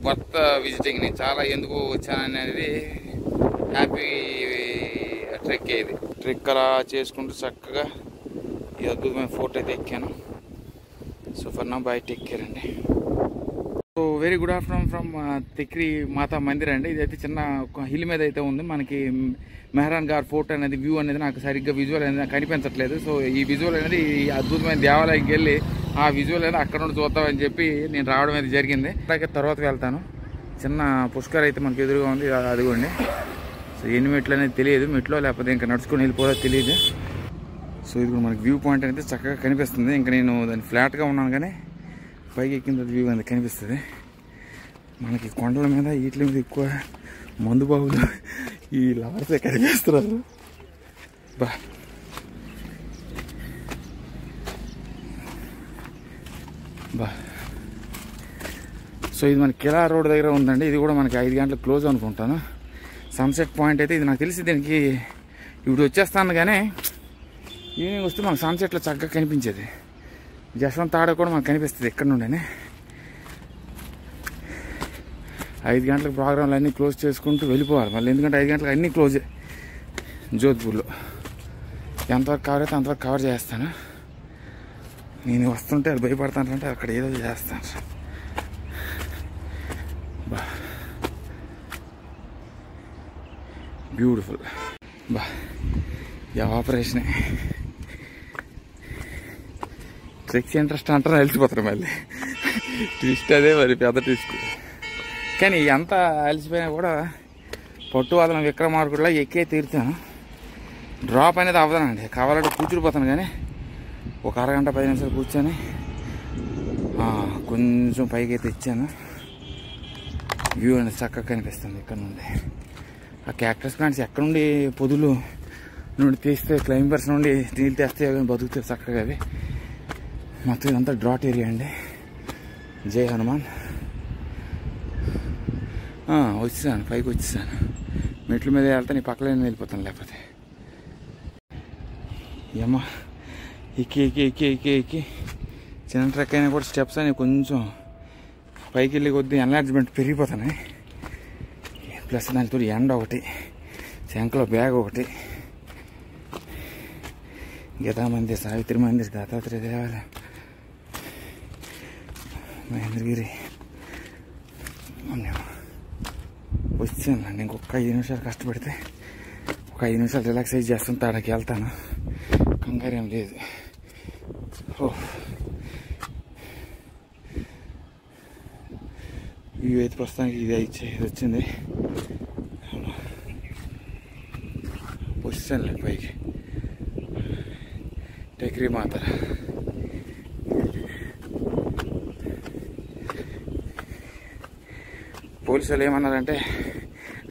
కొత్త విజిటింగ్. నేను చాలా ఎందుకు వచ్చాననేది హ్యాపీ ట్రెక్. ఇది ట్రెక్ అలా చేసుకుంటూ చక్కగా ఈ అద్భుతమైన ఫోర్ట్ అయితే ఎక్కాను. So for now bye, take care అండి. So very good afternoon from Tikri Mata Mandir అండి. ఇదైతే చిన్న హిల్ మీద అయితే ఉంది. మనకి మెహరాన్ ఘాట్ ఫోర్ట్ అనేది వ్యూ అనేది నాకు సరిగ్గా విజువల్ అనేది నాకు కనిపించట్లేదు. సో ఈ విజువల్ అనేది ఈ అద్భుతమైన దేవాలయంకి వెళ్ళి ఆ విజువల్ అనేది అక్కడ నుండి చూద్దామని చెప్పి నేను రావడం అనేది జరిగింది. అలాగే తర్వాత వెళ్తాను. చిన్న పుష్కర్ అయితే మనకు ఎదురుగా ఉంది, అదిగోండి. సో ఎన్ని మెట్లు అనేది తెలియదు, మెట్లో లేకపోతే ఇంకా నడుచుకొని వెళ్ళిపోదో తెలియదు. సో ఇది కూడా మనకి వ్యూ పాయింట్ అనేది చక్కగా కనిపిస్తుంది. ఇంకా నేను దాన్ని ఫ్లాట్గా ఉన్నాను కానీ పైకి ఎక్కిన వ్యూ అనేది కనిపిస్తుంది. మనకి కొండల మీద వీటి మీద ఎక్కువ మందు బాబులు ఈ లవర్సే కనిపిస్తున్నారు. బా బా సో ఇది మన కిలా రోడ్ దగ్గర ఉందండి. ఇది కూడా మనకి 5 గంటలకు క్లోజ్ అనుకుంటాను. సన్సెట్ పాయింట్ అయితే ఇది నాకు తెలిసి దీనికి ఇప్పుడు వచ్చేస్తాను కానీ ఈవినింగ్ వస్తే మనకు సన్సెట్లో చక్కగా కనిపించేది. జశ్వంత్ తాడ కూడా మనకు కనిపిస్తుంది ఇక్కడ నుండి. 5 గంటలకు ప్రోగ్రాంలు అన్నీ క్లోజ్ చేసుకుంటూ వెళ్ళిపోవాలి మళ్ళీ, ఎందుకంటే 5 గంటలకు అన్నీ క్లోజే జోధ్పూర్లో. ఎంతవరకు కవర్ అయితే అంతవరకు కవర్ చేస్తాను. నేను వస్తుంటే అది భయపడతానంటే అక్కడ ఏదో చేస్తాను. బా బ్యూటిఫుల్. బా ఆపరేషనే ట్రెక్స్ ఇంట్రెస్ట్ అంటారా అలసిపోతారు మళ్ళీ. ట్విస్ట్ అదే మరి పెద్ద ట్విస్ట్. కానీ ఎంత అలసిపోయినా కూడా పట్టువాదన విక్రమార్కుడిలా ఎక్కే తీరుతాను. డ్రాప్ అనేది అవ్వదానండి, కావాలంటే కూర్చుడిపోతాను. కానీ ఒక అరగంట 10 నిమిషాలు కూర్చొని కొంచెం పైకి అయితే ఇచ్చాను. వ్యూ అనేది చక్కగా కనిపిస్తుంది ఇక్కడ నుండి. ఆ క్యాక్టస్ ప్లాంట్స్ ఎక్కడ నుండి పొదులు నుండి తీస్తే క్లైంబర్స్ నుండి నీళ్ళు తెస్తే బతుకుతాయి చక్కగా. అవి మొత్తం ఇదంతా డ్రాట్ ఏరియా అండి. జై హనుమాన్. వచ్చేసాను, పైకి వచ్చేసాను. మెట్ల మీద వెళ్తే నీ పక్కన వెళ్ళిపోతాను. లేకపోతే ఏమో ఎక్కి ఎక్కి ఎక్కి ఎక్కి ఎక్కి చిన్న ట్రెక్ అయినా కూడా స్టెప్స్ అని కొంచెం పైకి వెళ్ళి కొద్ది ఎన్లార్జ్మెంట్ పెరిగిపోతున్నాయి. ప్లస్ దానితో ఎండ ఒకటి, శంఖలో బ్యాగ్ ఒకటి, గీతా మందిర్, సావిత్రి మందిర్, దత్తాత్రేయ దేవాలయం, మహేంద్రగిరి. వచ్చాను ఇంకొక 5 నిమిషాలు కష్టపడితే ఒక 5 నిమిషాలు రిలాక్సైజ్ చేస్తుంటే ఆడకి వెళ్తాను. కంగారేం లేదు. ఇవి అయితే ప్రస్తుతానికి ఇది వచ్చింది. వచ్చానులే పైకి. టెక్రీ మాత. పోలీసు వాళ్ళు ఏమన్నారంటే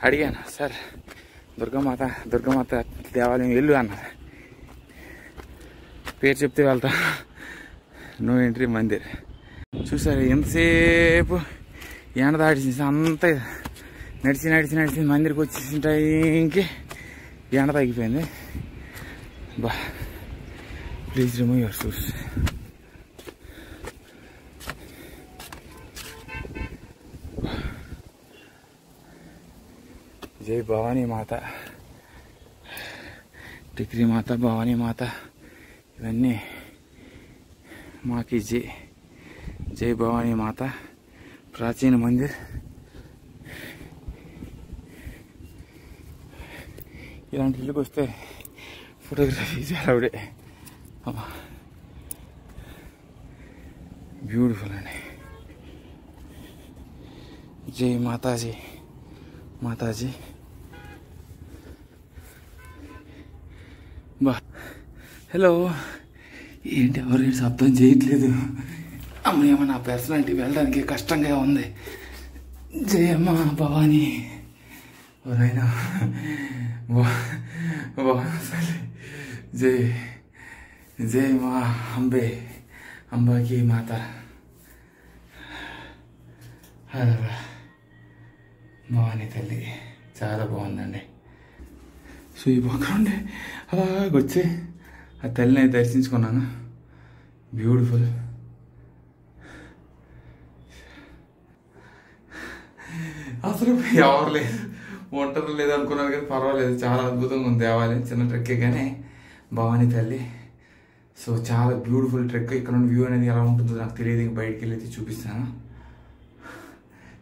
అడిగాను, సార్ దుర్గామాత దేవాలయం వెళ్ళు అన్నారు. పేరు చెప్తే వెళ్తా, నో ఎంట్రీ మందిర్. చూసారు ఎంతసేపు ఎండ దాడిచేసి అంతా నడిచి మందిరికి వచ్చేసిన టైంకి ఎండ తగ్గిపోయింది. బా ప్లీజ్ రిమూవ్ యువర్ షూస్. జై భవానీ మాత, టిక్రీ మాత, భవానీ మాత, ఇవన్నీ మాకి జై భవానీ మాత ప్రాచీన మందిర్. ఇలాంటి ఇళ్ళకి వస్తే ఫోటోగ్రఫీ చాలా బ్యూటిఫుల్ అండి. జై మాతాజీ. బా హలో. ఏంటి ఎవరు శబ్దం చేయట్లేదు? అమ్మ నా పర్సనాలిటీ వెళ్ళడానికి కష్టంగా ఉంది. జై అమ్మ భవానీ. నాయనా జై మా అంబాకి మాత. భవానీ తల్లి చాలా బాగుందండి. సో ఈ పక్కన ఉండే అలాగొచ్చి ఆ తల్లిని దర్శించుకున్నాను. బ్యూటిఫుల్. అసలు ఎవరు లేదు, ఒంటరి లేదు అనుకున్నారు కానీ పర్వాలేదు, చాలా అద్భుతంగా ఉంది దేవాలయం. చిన్న ట్రెక్కే కానీ భవానీ తల్లి. సో చాలా బ్యూటిఫుల్ ట్రెక్. ఇక్కడ నుండి వ్యూ అనేది ఎలా ఉంటుందో నాకు తెలియదు, ఇంక బయటికి వెళ్ళి చూపిస్తాను.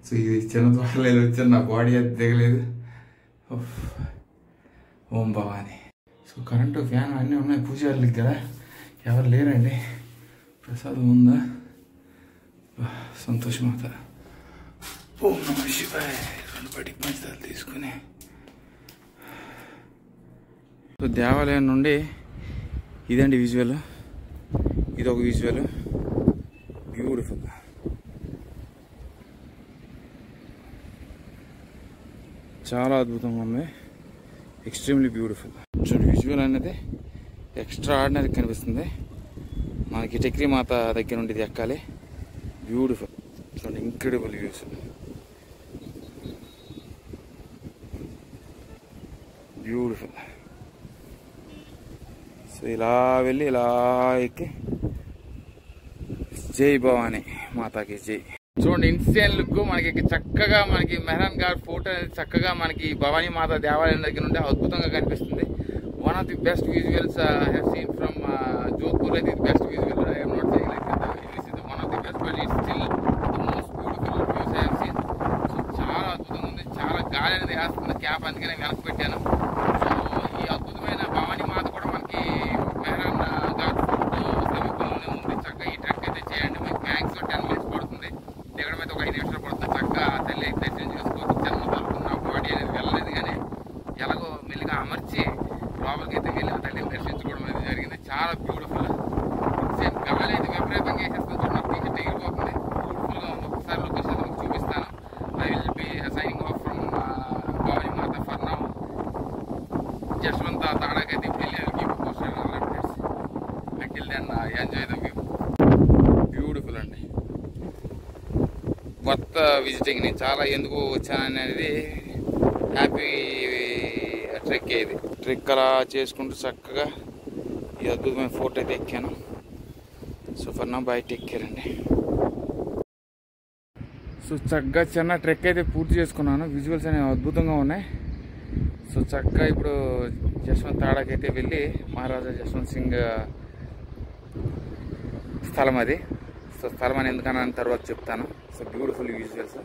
సో ఇది చిన్న ద్వారాలు వచ్చాను, నా బాడీ అది దిగలేదు. ఓం భవానీ. సో కరెంటు ఫ్యాన్ అన్నీ ఉన్నాయి పూజారులకి కదా, ఎవరు లేరండి. ప్రసాదం ఉందా? సంతోషమాత. ఓం నమః శివాయ. 2 పటికి పంచదాలు తీసుకుని సో దేవాలయం నుండి ఇదండి విజువల్. ఇది ఒక విజువల్, బ్యూటిఫుల్. చాలా అద్భుతంగా ఉంది, ఎక్స్ట్రీమ్లీ బ్యూటిఫుల్. చూడండి విజువల్ అనేది ఎక్స్ట్రా ఆర్డినరీ కనిపిస్తుంది. మనకి టెక్రీ మాత దగ్గర నుండి ఇది ఎక్కాలి. బ్యూటిఫుల్. చూడండి ఇంక్రెడిబుల్ వ్యూస్. బ్యూటిఫుల్. సో ఇలా వెళ్ళి ఇలా ఎక్కి జై భవానీ మాతాకి జై. చూడండి ఇన్స్టెంట్ లుక్ మనకి చక్కగా, మనకి మెహరాన్ గారి ఫోటో అనేది చక్కగా మనకి భవానీ మాత దేవాలయం దగ్గర నుండి అద్భుతంగా కనిపిస్తుంది. One of the best visuals I have seen from Jodhpur. అయితే ఇది best visual. I have not saying like this is one of the best, but it's still the most beautiful views I have seen. So చాలా అద్భుతంగా ఉంది. చాలా గాలి అనేది వేస్తుంది cap, అందుకే నేను వెనక్కి పెట్టాను. సో ఈ అద్భుతమైన భవానీ మాత కూడా మనకి మెహరాన్ గారి ఫోటో సమీపంలోనే ఉంది. చక్కగా ఈ ట్రెక్ అయితే చేయండి. మీకు మ్యాక్స్ 10 minutes పడుతుంది, దిగడం అయితే ఒక 5 నిమిషాలు పడుతుంది. చక్కగా తల్లి దర్శనం చేసుకోవచ్చు. జన్మ తరపు నా బాడీ అనేది వెళ్ళలేదు కానీ ఎలాగో మెల్లిగా అమర్చి లోపలికి అయితే వెళ్ళి ఆ తల్లిని దర్శించుకోవడం అనేది జరిగింది. చాలా బ్యూటిఫుల్. గాలి అయితే విపరీతంగా వేసేస్తుంది. చూడండి టీషర్ట్ ఎగిరిపోతుంది. బ్యూటిఫుల్గా ఉంది. ఒకసారి లొకేషన్ మీకు చూపిస్తాను. I will be signing off from Bhavani Mata for now. Jaswanth తాడాకైతే వెళ్ళి give poster updates. Until then enjoy the view. Beautiful అండి, వర్త్ విజిటింగ్. నేను చాలా ఎందుకు వచ్చాననేది హ్యాపీ ట్రెక్. ఇది ట్రెక్ అలా చేసుకుంటూ చక్కగా ఈ అద్భుతమైన ఫోర్ట్ అయితే ఎక్కాను. So for now bye, take care అండి. సో చక్కగా చిన్న ట్రెక్ అయితే పూర్తి చేసుకున్నాను. విజువల్స్ అనేవి అద్భుతంగా ఉన్నాయి. సో చక్కగా ఇప్పుడు జస్వంత్ తాడాకైతే వెళ్ళి మహారాజా జస్వంత్ సింగ్ స్థలం అది. సో స్థలం అని ఎందుకన్నా తర్వాత చెప్తాను. So beautiful visuals.